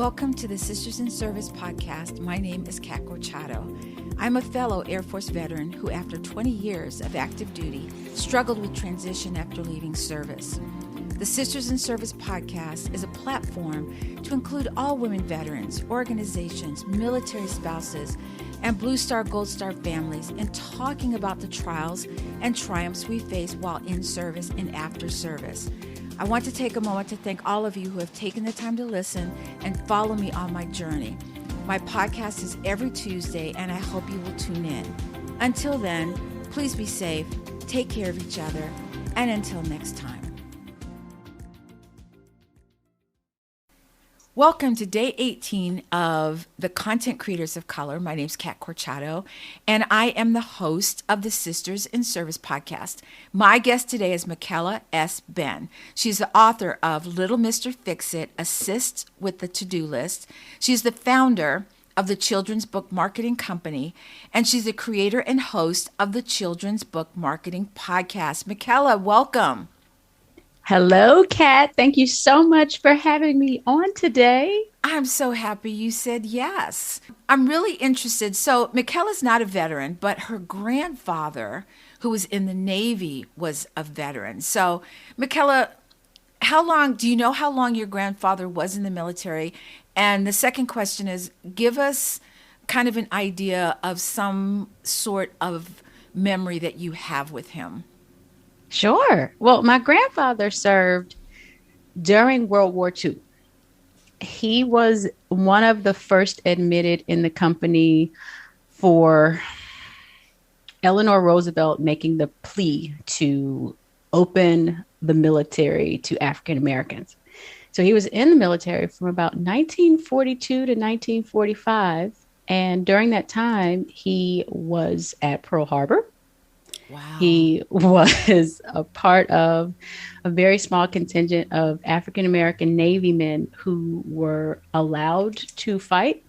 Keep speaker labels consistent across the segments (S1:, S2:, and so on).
S1: Welcome to the Sisters in Service podcast. My name is Kat Gorchato. I'm a fellow Air Force veteran who, after 20 years of active duty, struggled with transition after leaving service. The Sisters in Service podcast is a platform to include all women veterans, organizations, military spouses, and Blue Star, Gold Star families in talking about the trials and triumphs we face while in service and after service. I want to take a moment to thank all of you who have taken the time to listen and follow me on my journey. My podcast is every Tuesday, and I hope you will tune in. Until then, please be safe, take care of each other, and until next time. Welcome to day 18 of the Content Creators of Color. My name is Kat Gorchato, and I am the host of the Sisters in Service podcast. My guest today is Micaela Benn. She's the author of Little Mr. Fix-It, Assist with the To-Do List. She's the founder of the Children's Book Marketing Company, and she's the creator and host of the Children's Book Marketing Podcast. Micaela, welcome.
S2: Hello, Kat. Thank you so much for having me on today.
S1: I'm so happy you said yes. I'm really interested. So Micaela's not a veteran, but her grandfather, who was in the Navy, was a veteran. So Micaela, do you know how long your grandfather was in the military? And the second question is, give us kind of an idea of some sort of memory that you have with him.
S2: Sure. Well, my grandfather served during World War II. He was one of the first admitted in the company for Eleanor Roosevelt making the plea to open the military to African Americans. So he was in the military from about 1942 to 1945. And during that time, he was at Pearl Harbor.
S1: Wow.
S2: He was a part of a very small contingent of African-American Navy men who were allowed to fight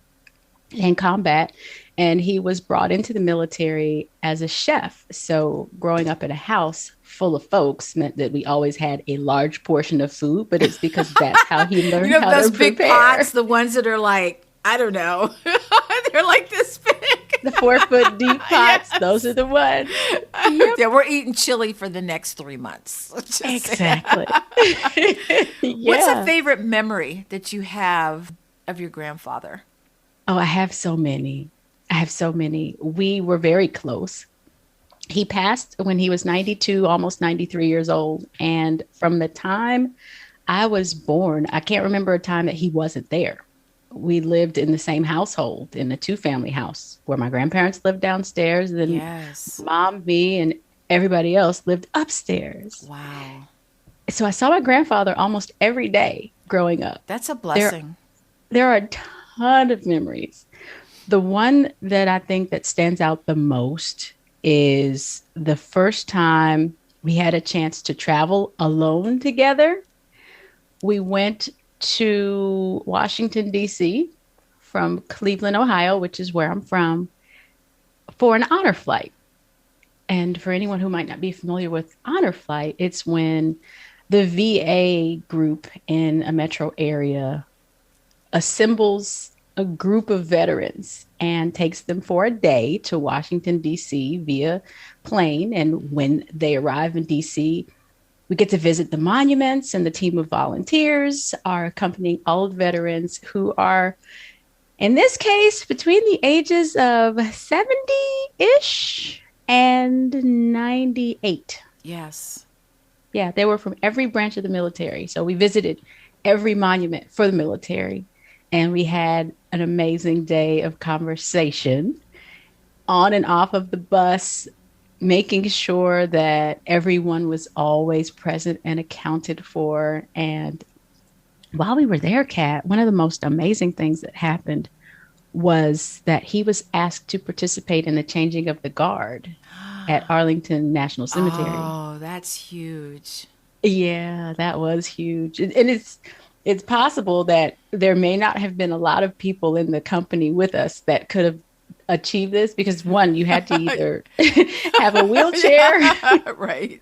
S2: in combat. And he was brought into the military as a chef. So growing up in a house full of folks meant that we always had a large portion of food, but it's because that's how he learned how
S1: those
S2: to
S1: big
S2: prepare.
S1: Pots, the ones that are like, I don't know, they're like this big.
S2: The 4-foot deep pots, yes. Those are the ones.
S1: Yep. Yeah, we're eating chili for the next 3 months.
S2: Exactly.
S1: Yeah. What's a favorite memory that you have of your grandfather?
S2: Oh, I have so many. We were very close. He passed when he was 92, almost 93 years old. And from the time I was born, I can't remember a time that he wasn't there. We lived in the same household, in a 2-family house where my grandparents lived downstairs. And
S1: yes.
S2: Mom, me, and everybody else lived upstairs.
S1: Wow.
S2: So I saw my grandfather almost every day growing up.
S1: That's a blessing.
S2: There are a ton of memories. The one that I think that stands out the most is the first time we had a chance to travel alone together. We went to Washington, D.C. from Cleveland, Ohio, which is where I'm from, for an honor flight. And for anyone who might not be familiar with honor flight, it's when the VA group in a metro area assembles a group of veterans and takes them for a day to Washington, D.C. via plane. And when they arrive in D.C., we get to visit the monuments, and the team of volunteers are accompanying all the veterans who are, in this case, between the ages of 70-ish and 98.
S1: Yes.
S2: Yeah, they were from every branch of the military. So we visited every monument for the military, and we had an amazing day of conversation on and off of the bus, making sure that everyone was always present and accounted for. And while we were there, Kat, one of the most amazing things that happened was that he was asked to participate in the changing of the guard at Arlington National Cemetery.
S1: Oh, that's huge.
S2: Yeah, that was huge. And it's possible that there may not have been a lot of people in the company with us that could have achieve this because one, you had to either have a wheelchair
S1: right.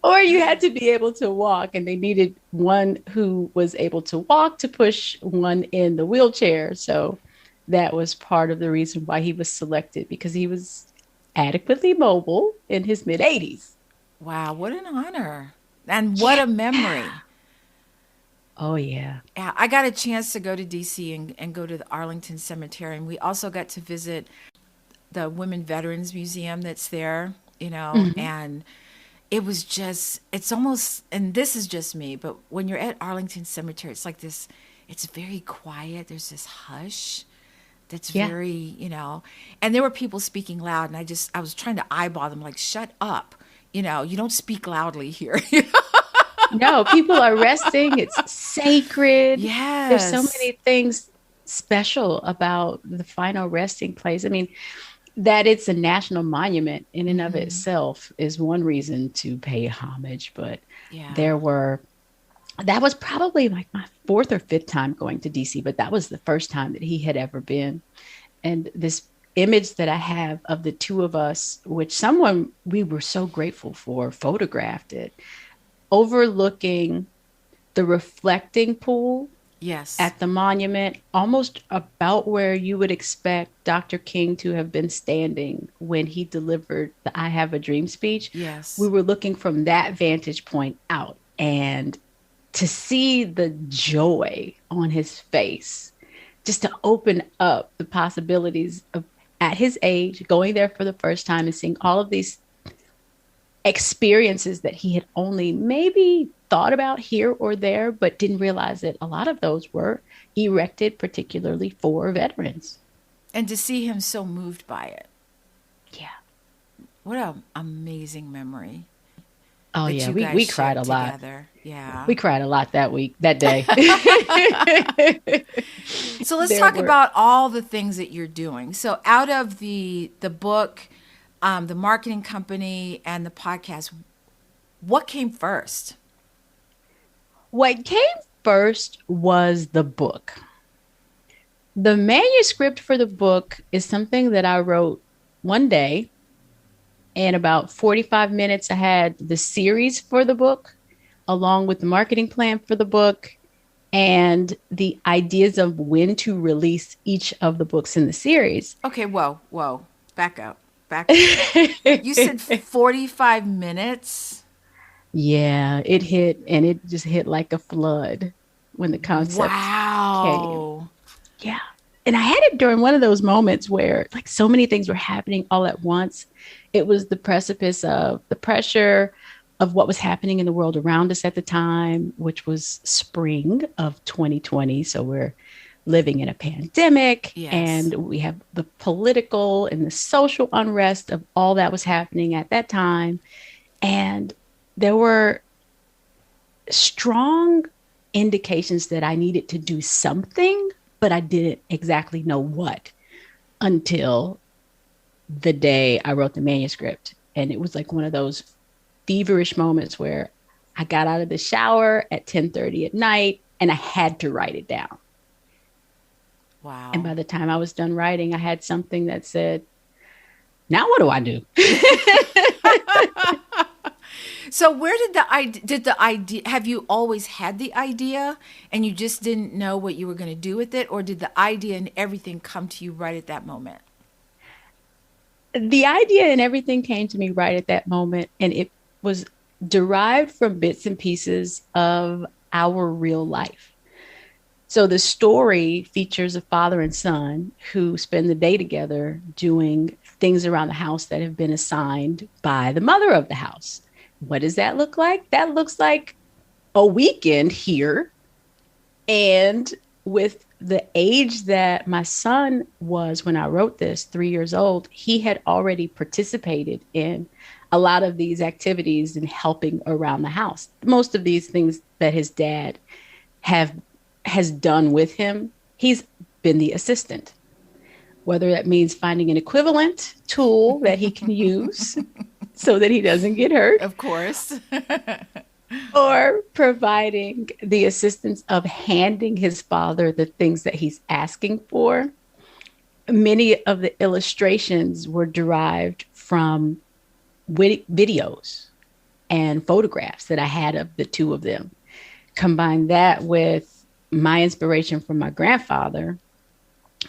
S2: or you had to be able to walk, and they needed one who was able to walk to push one in the wheelchair. So that was part of the reason why he was selected, because he was adequately mobile in his mid 80s.
S1: Wow, what an honor. And what a memory.
S2: Oh, yeah.
S1: Yeah, I got a chance to go to DC and go to the Arlington Cemetery. And we also got to visit the Women Veterans Museum that's there, and it was just, it's almost, and this is just me, but when you're at Arlington Cemetery, it's like this, it's very quiet. There's this hush that's very, and there were people speaking loud, and I was trying to eyeball them like, shut up. You don't speak loudly here.
S2: No, people are resting. It's sacred.
S1: Yes.
S2: There's so many things special about the final resting place. I mean, that it's a national monument in and of itself is one reason to pay homage. But that was probably like my fourth or fifth time going to DC, but that was the first time that he had ever been. And this image that I have of the two of us, which someone we were so grateful for, photographed it, overlooking the reflecting pool at the monument, almost about where you would expect Dr. King to have been standing when he delivered the I Have a Dream speech.
S1: Yes.
S2: We were looking from that vantage point out, and to see the joy on his face, just to open up the possibilities of, at his age, going there for the first time and seeing all of these experiences that he had only maybe thought about here or there, but didn't realize that a lot of those were erected particularly for veterans.
S1: And to see him so moved by it.
S2: Yeah.
S1: What an amazing memory.
S2: Oh, yeah. We cried a lot.
S1: Yeah.
S2: We cried a lot that day.
S1: So let's talk about all the things that you're doing. So out of the book, the marketing company, and the podcast, what came first?
S2: What came first was the book. The manuscript for the book is something that I wrote one day. In about 45 minutes, I had the series for the book, along with the marketing plan for the book, and the ideas of when to release each of the books in the series.
S1: Okay, whoa. Back up. You said 45 minutes?
S2: Yeah, it hit, and it just hit like a flood when the concept came. Yeah. And I had it during one of those moments where like so many things were happening all at once. It was the precipice of the pressure of what was happening in the world around us at the time, which was spring of 2020. So we're living in a pandemic, and we have the political and the social unrest of all that was happening at that time. And there were strong indications that I needed to do something, but I didn't exactly know what until the day I wrote the manuscript. And it was like one of those feverish moments where I got out of the shower at 10:30 at night and I had to write it down.
S1: Wow.
S2: And by the time I was done writing, I had something that said, now what do I do?
S1: So where did the idea, have you always had the idea and you just didn't know what you were going to do with it? Or did the idea and everything come to you right at that moment?
S2: The idea and everything came to me right at that moment. And it was derived from bits and pieces of our real life. So the story features a father and son who spend the day together doing things around the house that have been assigned by the mother of the house. What does that look like? That looks like a weekend here. And with the age that my son was when I wrote this, 3 years old, he had already participated in a lot of these activities and helping around the house. Most of these things that his dad has done with him, he's been the assistant. Whether that means finding an equivalent tool that he can use so that he doesn't get hurt.
S1: Of course.
S2: Or providing the assistance of handing his father the things that he's asking for. many of the illustrations were derived from videos and photographs that I had of the two of them. Combine that with my inspiration from my grandfather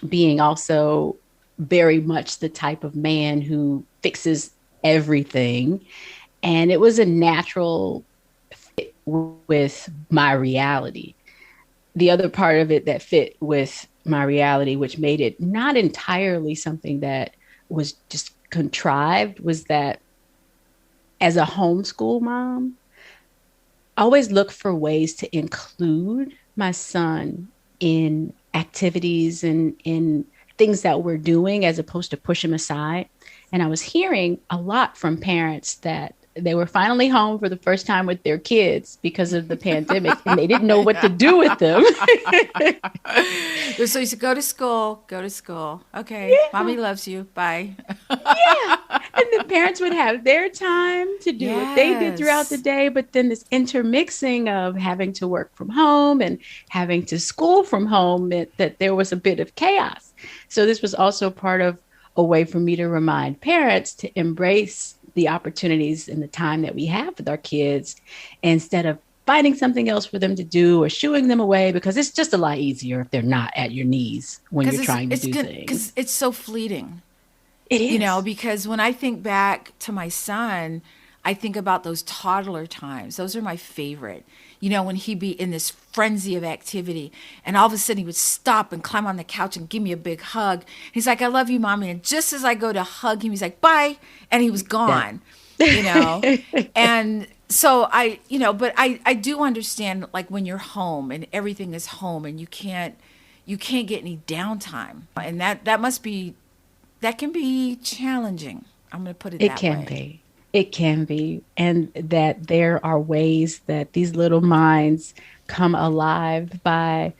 S2: being also very much the type of man who fixes everything. And it was a natural fit with my reality. The other part of it that fit with my reality, which made it not entirely something that was just contrived, was that as a homeschool mom, I always look for ways to include my son in activities and in things that we're doing as opposed to push him aside. And I was hearing a lot from parents that they were finally home for the first time with their kids because of the pandemic and they didn't know what to do with them.
S1: So you said, go to school. Okay. Yeah. Mommy loves you. Bye.
S2: Yeah. And the parents would have their time to do what they did throughout the day. But then this intermixing of having to work from home and having to school from home meant that there was a bit of chaos. So this was also part of a way for me to remind parents to embrace the opportunities and the time that we have with our kids instead of finding something else for them to do or shooing them away, because it's just a lot easier if they're not at your knees when you're trying to do things.
S1: Because it's so fleeting.
S2: It is.
S1: You know, because when I think back to my son, I think about those toddler times. Those are my favorite. You know, when he'd be in this frenzy of activity and all of a sudden he would stop and climb on the couch and give me a big hug. He's like, I love you, Mommy. And just as I go to hug him, he's like, bye. And he was gone, you know. And so but I do understand, like, when you're home and everything is home and you can't get any downtime. And that can be challenging. I'm going to put it that way.
S2: It can be. And that there are ways that these little minds come alive by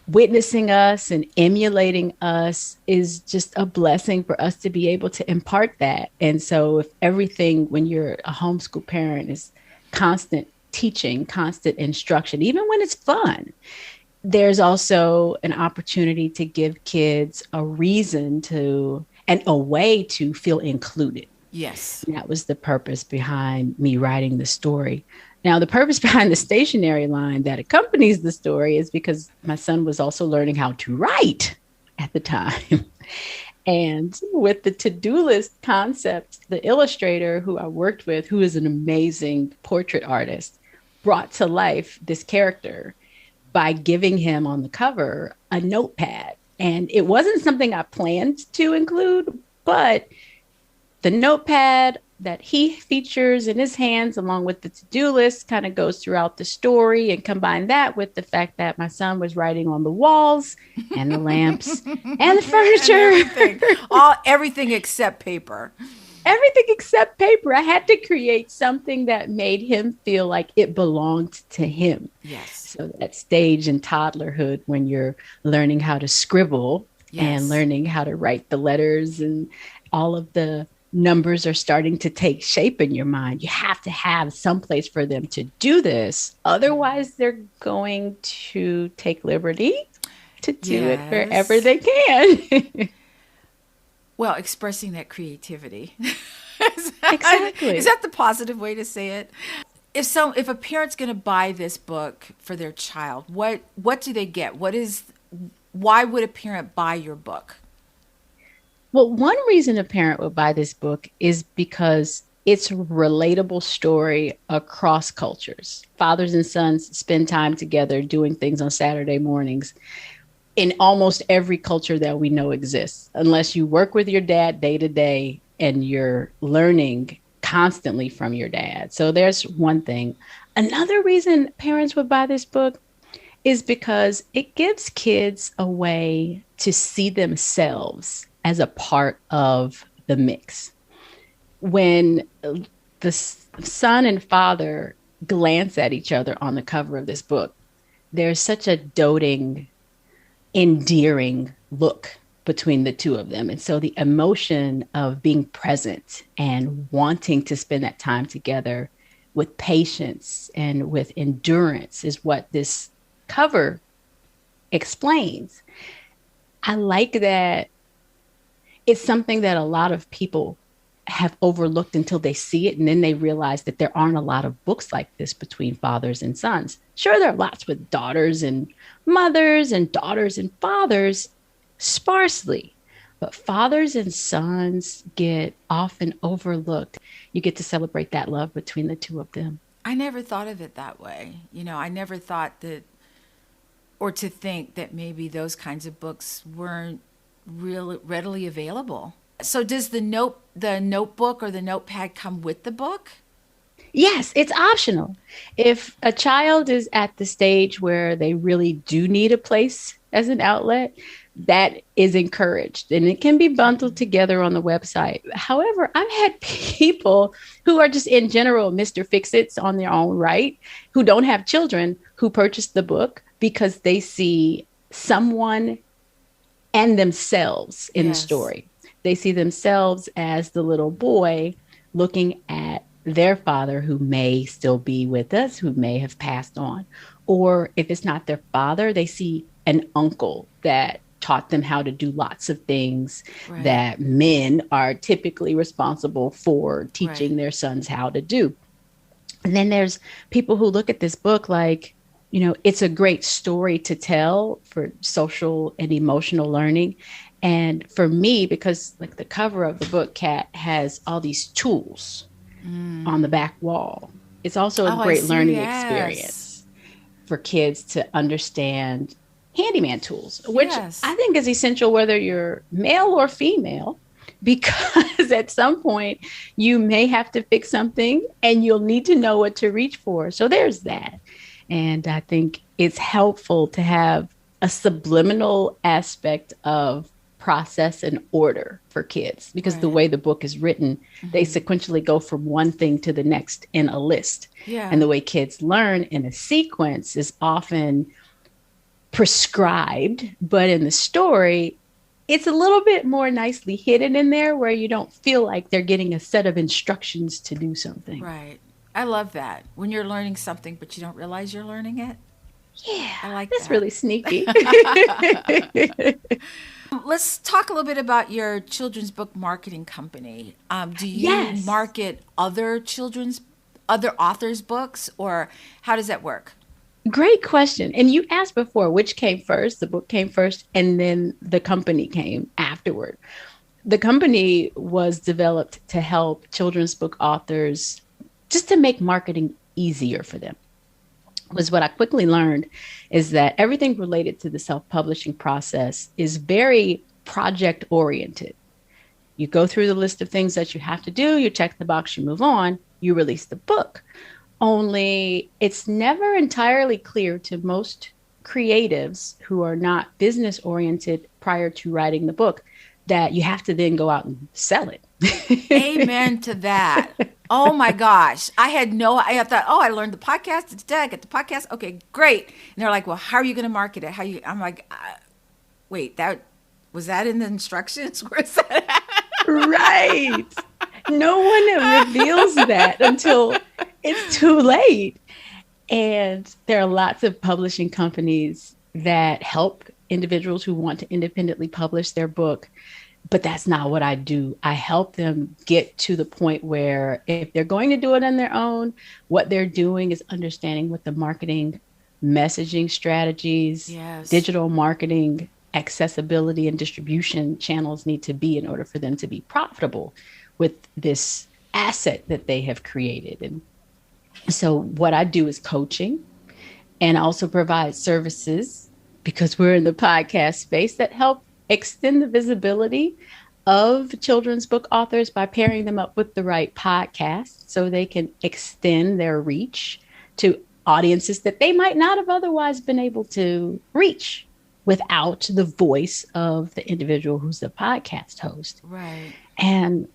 S2: witnessing us and emulating us is just a blessing for us to be able to impart that. And so if everything, when you're a homeschool parent, is constant teaching, constant instruction, even when it's fun, there's also an opportunity to give kids a reason to and a way to feel included.
S1: Yes.
S2: And that was the purpose behind me writing the story. Now, the purpose behind the stationery line that accompanies the story is because my son was also learning how to write at the time. And with the to-do list concept, the illustrator who I worked with, who is an amazing portrait artist, brought to life this character by giving him on the cover a notepad. And it wasn't something I planned to include, but the notepad that he features in his hands, along with the to-do list, kind of goes throughout the story, and combine that with the fact that my son was writing on the walls and the lamps and the furniture.
S1: Everything except paper.
S2: Everything except paper. I had to create something that made him feel like it belonged to him.
S1: Yes.
S2: So that stage in toddlerhood when you're learning how to scribble and learning how to write the letters and all of the numbers are starting to take shape in your mind. You have to have some place for them to do this. Otherwise, they're going to take liberty to do it wherever they can.
S1: Well, expressing that creativity.
S2: Exactly.
S1: Is that the positive way to say it? If a parent's going to buy this book for their child, what do they get? Why would a parent buy your book?
S2: Well, one reason a parent would buy this book is because it's a relatable story across cultures. Fathers and sons spend time together doing things on Saturday mornings in almost every culture that we know exists, unless you work with your dad day to day and you're learning constantly from your dad. So there's one thing. Another reason parents would buy this book is because it gives kids a way to see themselves as a part of the mix. When the son and father glance at each other on the cover of this book, there's such a doting, endearing look between the two of them. And so the emotion of being present and wanting to spend that time together with patience and with endurance is what this cover explains. I like that it's something that a lot of people have overlooked until they see it. And then they realize that there aren't a lot of books like this between fathers and sons. Sure, there are lots with daughters and mothers and daughters and fathers sparsely, but fathers and sons get often overlooked. You get to celebrate that love between the two of them.
S1: I never thought of it that way. I never thought that, or to think that maybe those kinds of books weren't really readily available. So does the notebook or the notepad come with the book?
S2: Yes, it's optional. If a child is at the stage where they really do need a place as an outlet, that is encouraged, and it can be bundled together on the website. However, I've had people who are just in general Mr. Fix-Its on their own right, who don't have children, who purchased the book because they see someone and themselves in the story. They see themselves as the little boy looking at their father, who may still be with us, who may have passed on. Or if it's not their father, they see an uncle that taught them how to do lots of things that men are typically responsible for teaching their sons how to do. And then there's people who look at this book like, it's a great story to tell for social and emotional learning. And for me, because like the cover of the book, Kat, has all these tools on the back wall. It's also a great learning experience for kids to understand handyman tools, which I think is essential whether you're male or female, because at some point you may have to fix something and you'll need to know what to reach for. So there's that. And I think it's helpful to have a subliminal aspect of process and order for kids, because the way the book is written, they sequentially go from one thing to the next in a list. And the way kids learn in a sequence is often prescribed, but in the story, it's a little bit more nicely hidden in there where you don't feel like they're getting a set of instructions to do something.
S1: Right. I love that. When you're learning something, but you don't realize you're learning it.
S2: Yeah.
S1: I like
S2: that's
S1: that.
S2: really sneaky.
S1: Let's talk a little bit about your children's book marketing company. Do you market other authors' books, or how does that work?
S2: Great question. And you asked before, which came first? The book came first, and then the company came afterward. The company was developed to help children's book authors, just to make marketing easier for them. Was what I quickly learned is that everything related to the self-publishing process is very project oriented. You go through the list of things that you have to do, you check the box, you move on, you release the book. Only it's never entirely clear to most creatives who are not business oriented prior to writing the book that you have to then go out and sell it.
S1: Amen to that. Oh my gosh. I thought, I learned the podcast. I get the podcast. Okay, great. And they're like, well, how are you going to market it? I'm like, wait, was that in the instructions? Where's that at?
S2: Right. No one reveals that until it's too late. And there are lots of publishing companies that help individuals who want to independently publish their book. But that's not what I do. I help them get to the point where if they're going to do it on their own, what they're doing is understanding what the marketing, messaging strategies, digital marketing, accessibility, and distribution channels need to be in order for them to be profitable with this asset that they have created. And so what I do is coaching, and also provide services, because we're in the podcast space, that help extend the visibility of children's book authors by pairing them up with the right podcast so they can extend their reach to audiences that they might not have otherwise been able to reach without the voice of the individual who's the podcast host.
S1: Right.
S2: And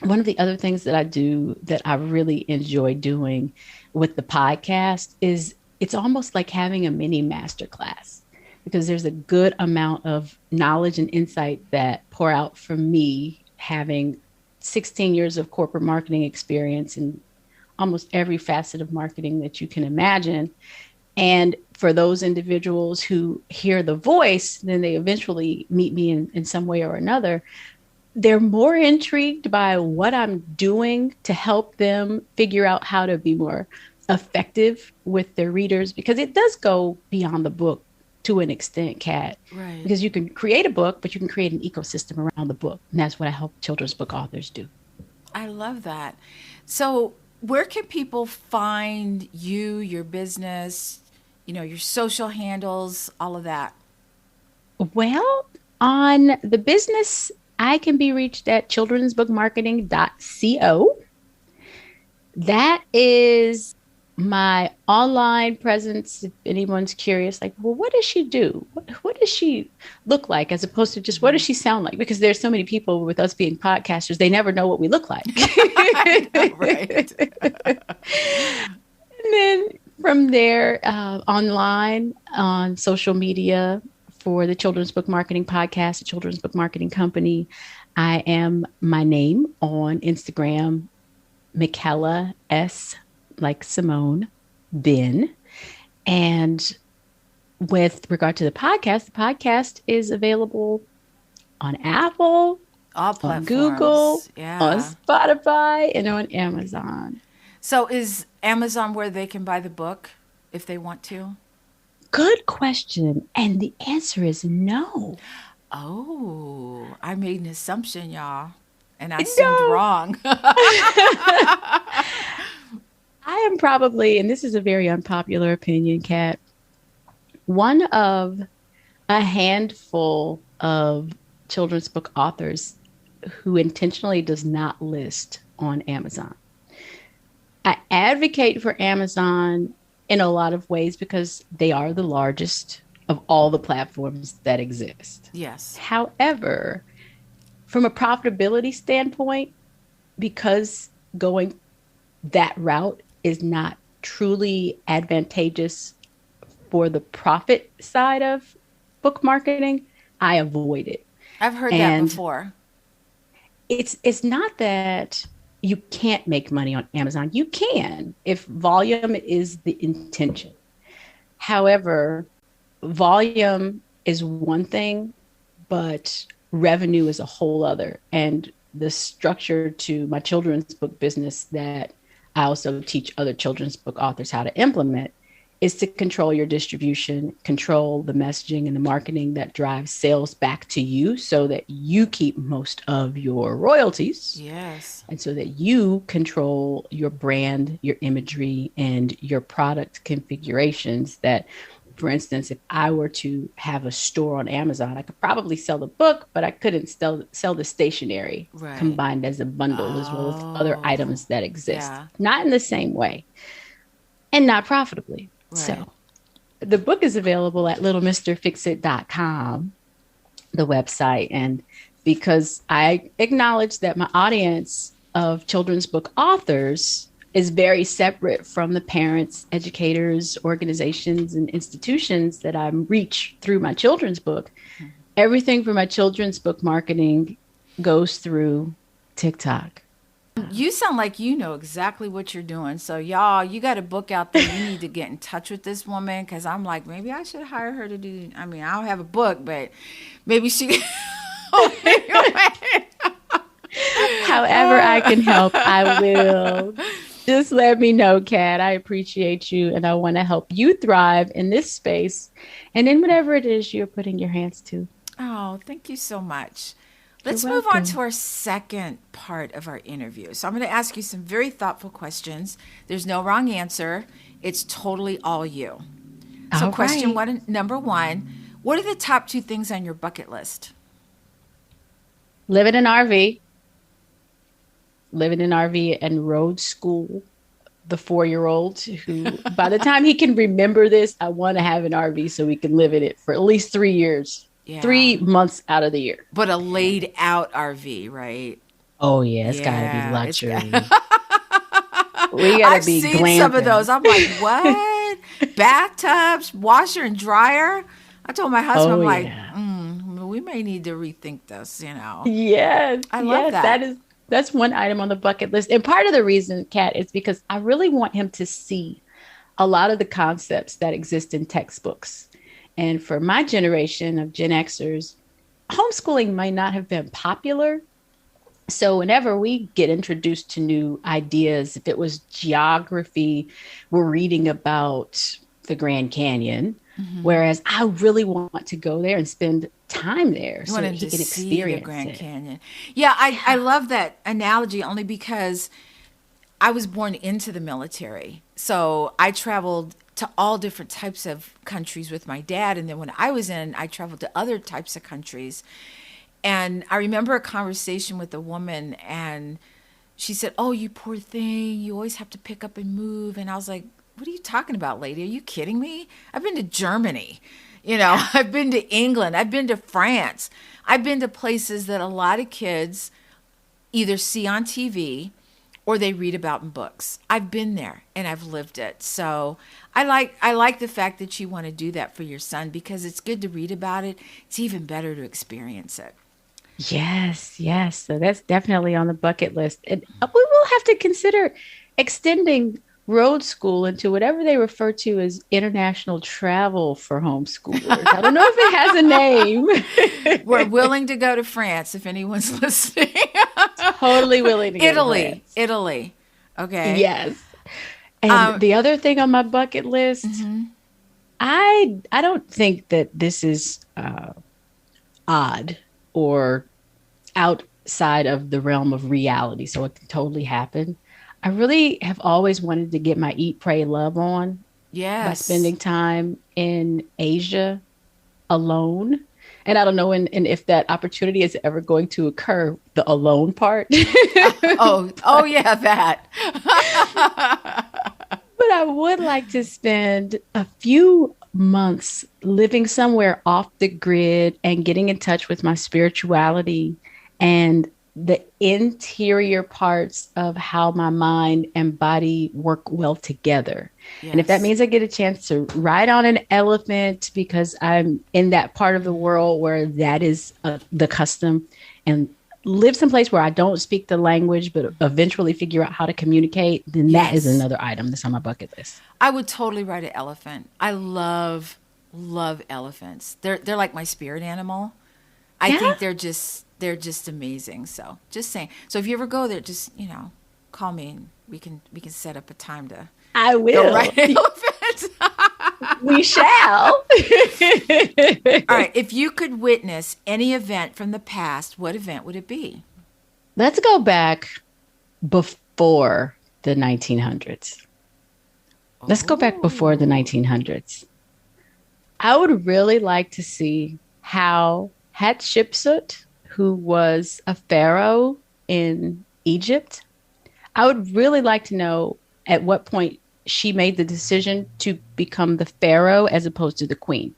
S2: one of the other things that I do that I really enjoy doing with the podcast is it's almost like having a mini masterclass, because there's a good amount of knowledge and insight that pour out from me, having 16 years of corporate marketing experience in almost every facet of marketing that you can imagine. And for those individuals who hear the voice, then they eventually meet me in some way or another. They're more intrigued by what I'm doing to help them figure out how to be more effective with their readers, because it does go beyond the book to an extent, Kat.
S1: Right.
S2: Because you can create a book, but you can create an ecosystem around the book. And that's what I help children's book authors do.
S1: I love that. So, where can people find you, your business, your social handles, all of that?
S2: Well, on the business, I can be reached at childrensbookmarketing.co. That is my online presence. If anyone's curious, like, well, what does she do? What does she look like, as opposed to just what does she sound like? Because there's so many people with us being podcasters, they never know what we look like.
S1: Right.
S2: And then from there, online, on social media, for the Children's Book Marketing Podcast, the Children's Book Marketing Company, I am my name on Instagram, Micaela S, like Simone, Benn. And with regard to the podcast is available on Apple,
S1: All platforms.
S2: on Google,
S1: Yeah.
S2: on Spotify, and on Amazon.
S1: So, is Amazon where they can buy the book if they want to?
S2: Good question. And the answer is no.
S1: Oh, I made an assumption, y'all, and I assumed wrong.
S2: I am probably, and this is a very unpopular opinion, Kat, one of a handful of children's book authors who intentionally does not list on Amazon. I advocate for Amazon in a lot of ways because they are the largest of all the platforms that exist.
S1: Yes.
S2: However, from a profitability standpoint, because going that route is not truly advantageous for the profit side of book marketing, I avoid it.
S1: I've heard that before.
S2: It's not that you can't make money on Amazon. You can, if volume is the intention. However, volume is one thing, but revenue is a whole other. And the structure to my children's book business that I also teach other children's book authors how to implement is to control your distribution, control the messaging and the marketing that drives sales back to you so that you keep most of your royalties.
S1: Yes.
S2: And so that you control your brand, your imagery, and your product configurations that, for instance, if I were to have a store on Amazon, I could probably sell the book, but I couldn't sell the stationery combined as a bundle as well as other items that exist.
S1: Yeah.
S2: Not in the same way and not profitably.
S1: Right.
S2: So the book is available at littlemisterfixit.com, the website. And because I acknowledge that my audience of children's book authors is very separate from the parents, educators, organizations, and institutions that I reach through my children's book, everything for my children's book marketing goes through TikTok.
S1: You sound like you know exactly what you're doing. So, y'all, you got a book out there. You need to get in touch with this woman, because I'm like, maybe I should hire her to do. I mean, I don't have a book, but maybe she.
S2: However I can help, I will. Just let me know, Kat. I appreciate you, and I want to help you thrive in this space and in whatever it is you're putting your hands to.
S1: Oh, thank you so much. Let's move on to our second part of our interview. So I'm going to ask you some very thoughtful questions. There's no wrong answer. It's totally all you. So
S2: All
S1: question
S2: right.
S1: number one, what are the top two things on your bucket list?
S2: Living in RV and road school the 4-year-old who, by the time he can remember this, I want to have an RV so we can live in it for at least 3 years.
S1: Yeah.
S2: 3 months out of the year.
S1: But a laid out RV, right?
S2: Oh, yeah. It's got to
S1: Yeah,
S2: be luxury.
S1: it's
S2: We got
S1: I've
S2: to be
S1: seen
S2: glamping.
S1: some of those. I'm like, what? Bathtubs, washer and dryer. I told my husband, I'm like,
S2: yeah.
S1: We may need to rethink this,
S2: Yes.
S1: I love that.
S2: That's one item on the bucket list. And part of the reason, Kat, is because I really want him to see a lot of the concepts that exist in textbooks. And for my generation of Gen Xers, homeschooling might not have been popular. So whenever we get introduced to new ideas, if it was geography, we're reading about the Grand Canyon, whereas I really want to go there and spend time there so that he can experience
S1: the Grand
S2: it.
S1: Canyon. Yeah, I love that analogy only because I was born into the military. So I traveled to all different types of countries with my dad. And then when I was in, I traveled to other types of countries. And I remember a conversation with a woman, and she said, "Oh, you poor thing. You always have to pick up and move." And I was like, "What are you talking about, lady? Are you kidding me? I've been to Germany. I've been to England. I've been to France. I've been to places that a lot of kids either see on TV or they read about in books. I've been there and I've lived it." So I like the fact that you want to do that for your son, because it's good to read about it. It's even better to experience it.
S2: Yes, yes. So that's definitely on the bucket list. And we will have to consider extending road school into whatever they refer to as international travel for homeschoolers. I don't know if it has a name.
S1: We're willing to go to France if anyone's listening.
S2: Totally willing to go to France.
S1: Italy. Okay.
S2: Yes. And the other thing on my bucket list, I don't think that this is odd or outside of the realm of reality, so it can totally happen. I really have always wanted to get my Eat, Pray, Love on by spending time in Asia alone. And I don't know and if that opportunity is ever going to occur, the alone part.
S1: Oh yeah, that.
S2: But I would like to spend a few months living somewhere off the grid and getting in touch with my spirituality and the interior parts of how my mind and body work well together. Yes. And if that means I get a chance to ride on an elephant because I'm in that part of the world where that is the custom, and live someplace where I don't speak the language, but eventually figure out how to communicate, then that is another item that's on my bucket list.
S1: I would totally ride an elephant. I love elephants. They're like my spirit animal. I think they're just amazing. So just saying. So if you ever go there, just, call me and we can set up a time to
S2: I will.
S1: Go ride an elephant.
S2: We shall.
S1: All right. If you could witness any event from the past, what event would it be?
S2: Let's go back before the 1900s. Let's go back before the 1900s. I would really like to see how Hatshepsut, who was a pharaoh in Egypt, I would really like to know at what point she made the decision to become the pharaoh as opposed to the queen.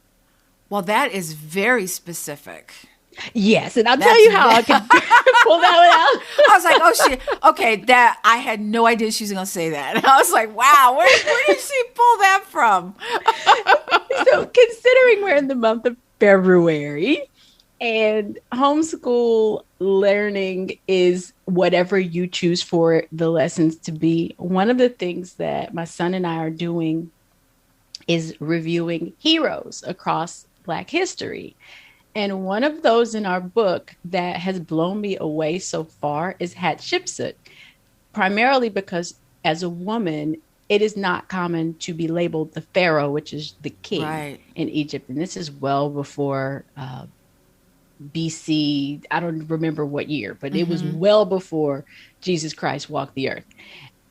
S1: Well, that is very specific.
S2: Yes, and I'll tell you how I can pull that one out.
S1: I was like, oh, shit. Okay, that I had no idea she was going to say that. And I was like, wow, where did she pull that from?
S2: So considering we're in the month of February and homeschool learning is whatever you choose for the lessons to be, one of the things that my son and I are doing is reviewing heroes across Black history. And one of those in our book that has blown me away so far is Hatshepsut, primarily because as a woman, it is not common to be labeled the pharaoh, which is the king in Egypt. And this is well before BC. I don't remember what year, but it was well before Jesus Christ walked the earth.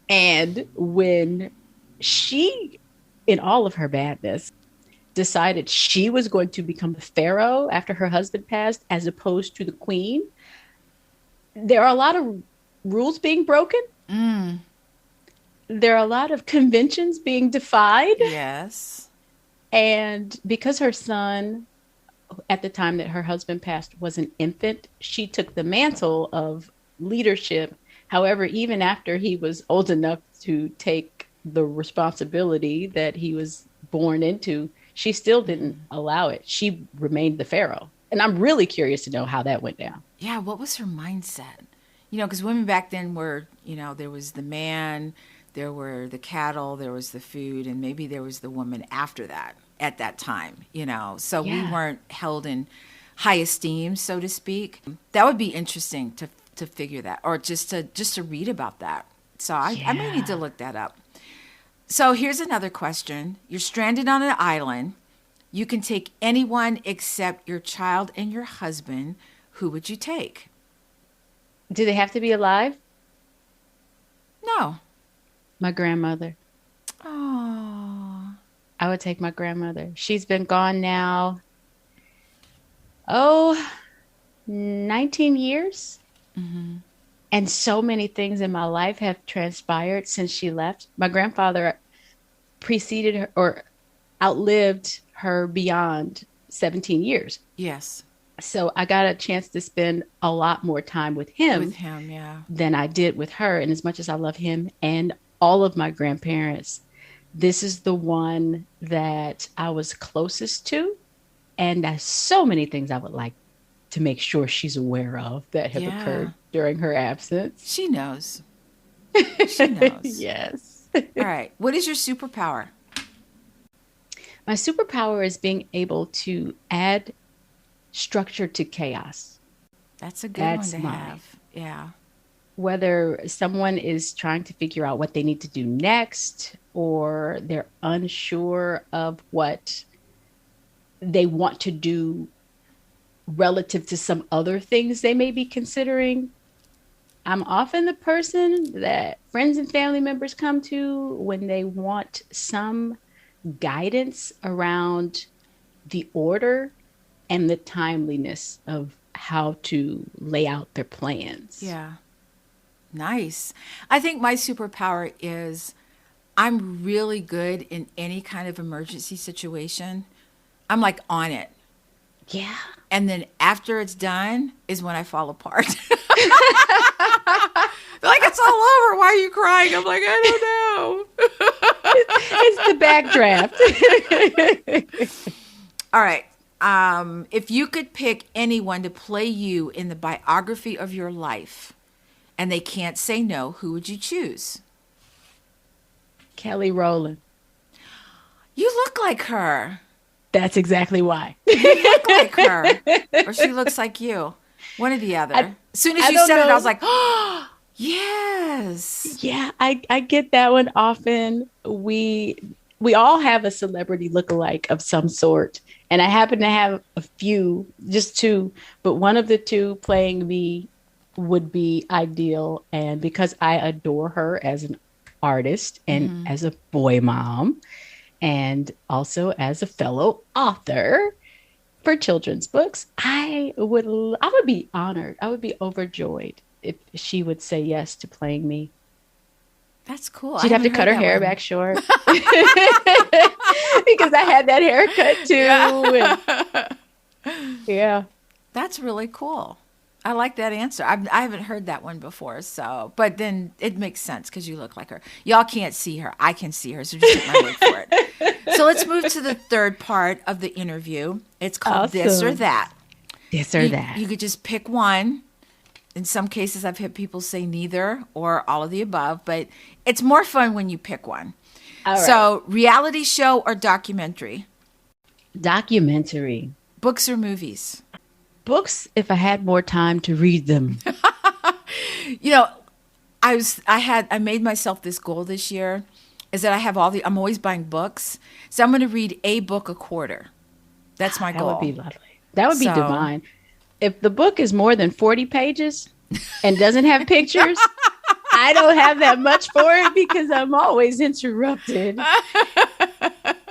S2: And when she, in all of her badness, decided she was going to become the pharaoh after her husband passed, as opposed to the queen, there are a lot of rules being broken. There are a lot of conventions being defied.
S1: Yes.
S2: And because her son, at the time that her husband passed, was an infant, she took the mantle of leadership. However, even after he was old enough to take the responsibility that he was born into, she still didn't allow it. She remained the pharaoh. And I'm really curious to know how that went down.
S1: Yeah, what was her mindset? Because women back then were, there was the man, there were the cattle, there was the food, and maybe there was the woman after that at that time, So we weren't held in high esteem, so to speak. That would be interesting to figure that, or just to read about that. So I may need to look that up. So here's another question. You're stranded on an island. You can take anyone except your child and your husband. Who would you take?
S2: Do they have to be alive?
S1: No.
S2: My grandmother.
S1: Oh.
S2: I would take my grandmother. She's been gone now, 19 years.
S1: Mm-hmm.
S2: And so many things in my life have transpired since she left. My grandfather preceded her or outlived her beyond 17 years.
S1: Yes.
S2: So I got a chance to spend a lot more time with him. Than I did with her. And as much as I love him and all of my grandparents, this is the one that I was closest to. And there's so many things I would like to make sure she's aware of that have occurred during her absence.
S1: She knows. She knows.
S2: Yes.
S1: All right. What is your superpower?
S2: My superpower is being able to add structure to chaos.
S1: That's a good one to have. Yeah.
S2: Whether someone is trying to figure out what they need to do next, or they're unsure of what they want to do relative to some other things they may be considering, I'm often the person that friends and family members come to when they want some guidance around the order and the timeliness of how to lay out their plans.
S1: Yeah. Nice. I think my superpower is I'm really good in any kind of emergency situation. I'm like on it.
S2: Yeah.
S1: And then after it's done is when I fall apart. They're like, it's all over. Why are you crying? I'm like, I don't know.
S2: It's the backdraft.
S1: All right. If you could pick anyone to play you in the biography of your life and they can't say no, who would you choose?
S2: Kelly Rowland.
S1: You look like her.
S2: That's exactly why.
S1: You look like her. Or she looks like you. One or the other. As soon as you said it, I was like, oh, yes.
S2: Yeah, I get that one often. We all have a celebrity lookalike of some sort. And I happen to have a few, just two, but one of the two playing me would be ideal. And because I adore her as an artist and as a boy mom, and also as a fellow author for children's books, I would be honored. I would be overjoyed if she would say yes to playing me.
S1: That's cool.
S2: She'd have to cut her hair back short because I had that haircut too. Yeah.
S1: That's really cool. I like that answer. I haven't heard that one before. So, but then it makes sense because you look like her. Y'all can't see her. I can see her. So just take my word for it. So let's move to the third part of the interview. It's called This or That.
S2: This or That.
S1: You could just pick one. In some cases, I've had people say neither or all of the above, but it's more fun when you pick one.
S2: All right.
S1: So, reality show or documentary?
S2: Documentary.
S1: Books or movies?
S2: Books, if I had more time to read them.
S1: I made myself this goal this year is that I'm always buying books. So I'm going to read a book a quarter. That's my goal.
S2: That would be lovely. That would be divine. If the book is more than 40 pages and doesn't have pictures, I don't have that much for it because I'm always interrupted.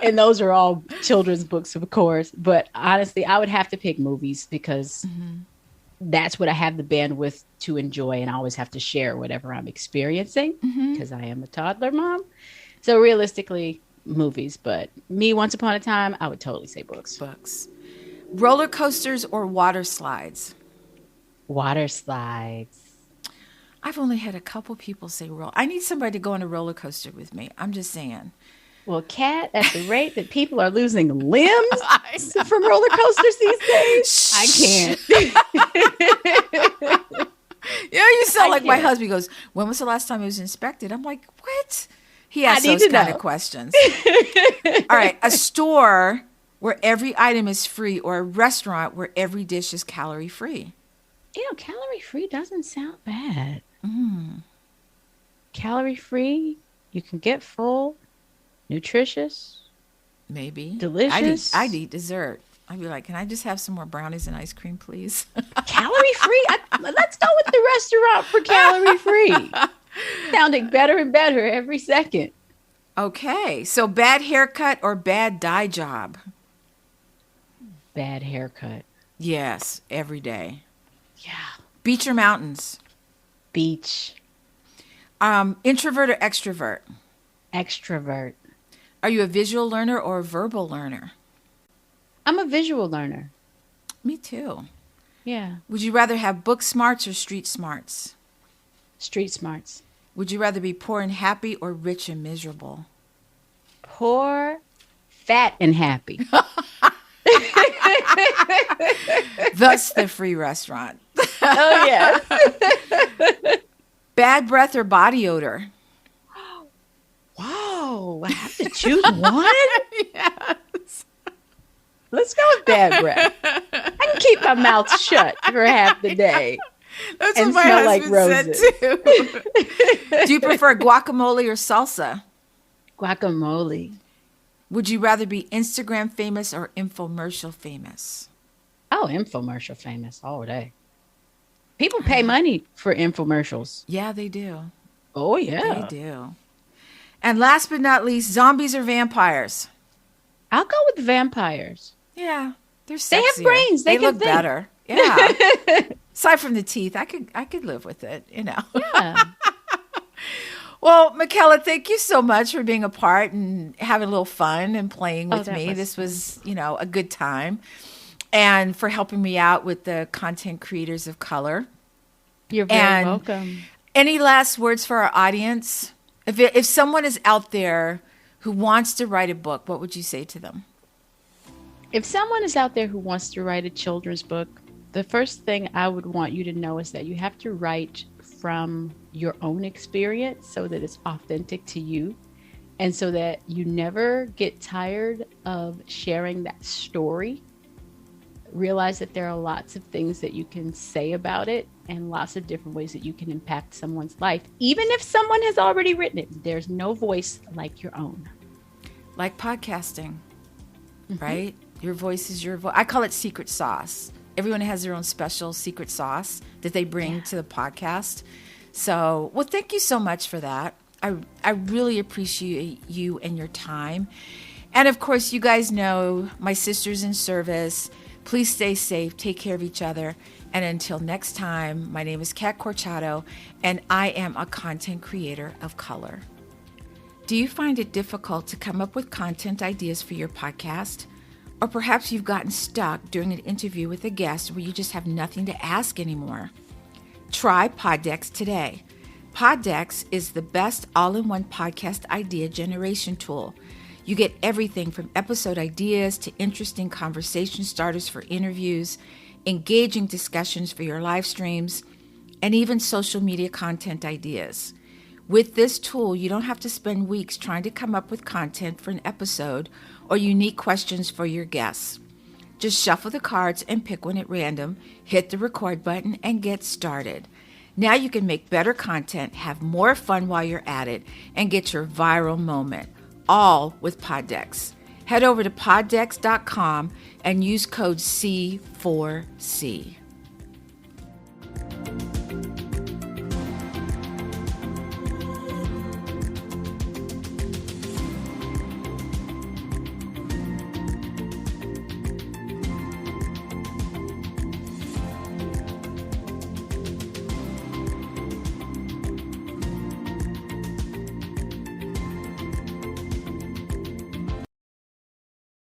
S2: And those are all children's books, of course. But honestly, I would have to pick movies because that's what I have the bandwidth to enjoy. And I always have to share whatever I'm experiencing because I am a toddler mom. So realistically, movies. But me, once upon a time, I would totally say books.
S1: Books. Roller coasters or water slides?
S2: Water slides.
S1: I've only had a couple people say I need somebody to go on a roller coaster with me. I'm just saying.
S2: Well, Kat, at the rate that people are losing limbs from roller coasters these days, I can't.
S1: You sound like my husband goes, when was the last time it was inspected? I'm like, what? He asks those kind of questions. All right. A store where every item is free, or a restaurant where every dish is calorie free.
S2: Calorie free doesn't sound bad. Calorie free, you can get full, nutritious,
S1: maybe
S2: delicious.
S1: I'd eat dessert. I'd be like, can I just have some more brownies and ice cream, please?
S2: Calorie free? Let's go with the restaurant for calorie free. Sounding better and better every second.
S1: Okay, so bad haircut or bad dye job?
S2: Bad haircut.
S1: Yes, every day.
S2: Yeah.
S1: Beach or mountains?
S2: Beach.
S1: Introvert or extrovert?
S2: Extrovert.
S1: Are you a visual learner or a verbal learner?
S2: I'm a visual learner.
S1: Me too.
S2: Yeah.
S1: Would you rather have book smarts or street smarts?
S2: Street smarts.
S1: Would you rather be poor and happy or rich and miserable?
S2: Poor, fat, and happy.
S1: Thus the free restaurant.
S2: Oh, yeah.
S1: Bad breath or body odor?
S2: Whoa, I have to choose one?
S1: Yes.
S2: Let's go with bad breath. I can keep my mouth shut for half the day.
S1: That's
S2: and
S1: what my
S2: smell
S1: husband
S2: like roses.
S1: said too. Do you prefer guacamole or salsa?
S2: Guacamole.
S1: Would you rather be Instagram famous or infomercial famous?
S2: Oh, infomercial famous all day. People pay money for infomercials.
S1: Yeah, they do.
S2: Oh, yeah.
S1: They do. And last but not least, zombies or vampires?
S2: I'll go with vampires.
S1: Yeah, they're sexier.
S2: They have brains. They can
S1: look
S2: think.
S1: better. Yeah. Aside from the teeth, I could live with it,
S2: Yeah.
S1: Well, Micaela, thank you so much for being a part and having a little fun and playing with me. This was, a good time. And for helping me out with the content creators of color.
S2: You're very welcome.
S1: Any last words for our audience? If someone is out there who wants to write a book, what would you say to them?
S2: If someone is out there who wants to write a children's book, the first thing I would want you to know is that you have to write from your own experience so that it's authentic to you, and so that you never get tired of sharing that story. Realize that there are lots of things that you can say about it and lots of different ways that you can impact someone's life. Even if someone has already written it, there's no voice like your own.
S1: Like podcasting, right? Your voice is your voice. I call it secret sauce. Everyone has their own special secret sauce that they bring to the podcast. So, well, thank you so much for that. I really appreciate you and your time. And of course, you guys know my sisters in service. Please stay safe. Take care of each other. And until next time, my name is Kat Corchado, and I am a content creator of color. Do you find it difficult to come up with content ideas for your podcast? Or perhaps you've gotten stuck during an interview with a guest where you just have nothing to ask anymore? Try Poddex today. Poddex is the best all-in-one podcast idea generation tool. You get everything from episode ideas to interesting conversation starters for interviews, engaging discussions for your live streams, and even social media content ideas. With this tool, you don't have to spend weeks trying to come up with content for an episode or unique questions for your guests. Just shuffle the cards and pick one at random, hit the record button, and get started. Now you can make better content, have more fun while you're at it, and get your viral moment, all with Poddex. Head over to poddex.com and use code C4C.